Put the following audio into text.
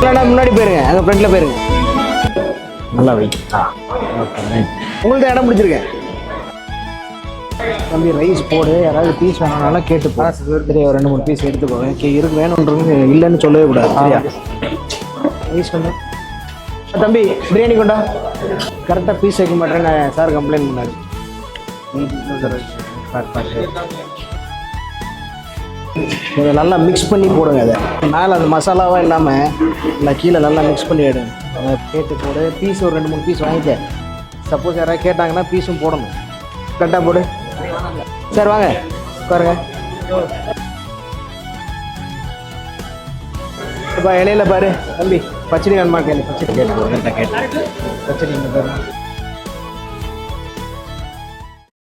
இல்லைன்னா முன்னாடி போயிருங்க, அங்கே ஃப்ரண்ட்டில் போயிருங்க. நல்லா வை. Okay right. உங்களுக்கு இடம் பிடிச்சிருக்கேன். தம்பி ரைஸ் போடு, யாராவது பீஸ் வேணும்னாலும் கேட்டு போ. சரி, ஒரு 2 3 பீஸ் எடுத்துக்கோங்க. இருக்கு வேணுன்றவங்க இல்லைன்னு சொல்லவே கூடாது. சரியா? ரைஸ் கொண்டா தம்பி, பிரியாணி கொண்டா. கரெக்டாக பீஸ் வைக்க மாட்டேன்னு சார் கம்ப்ளைண்ட் பண்ணாரு. இதை நல்லா மிக்ஸ் பண்ணி போடுங்க. அதை மேலே அந்த மசாலாவாக இல்லாமல் இல்லை, கீழே நல்லா மிக்ஸ் பண்ணி எடுங்க. அதை கேட்டு போடு. பீஸ் ஒரு 2 3 பீஸ் வாங்கிக்க. சப்போஸ் யாராவது கேட்டாங்கன்னா பீஸும் போடணும். கரெக்டாக போடு. சார் வாங்க உட்காருங்க. இப்போ இலையில பாரு தம்பி, பச்சடி வேணுமா கேளு. பச்சடி கேட்டு கரெக்டாக கேட்டு பச்சடி இந்த பாரு.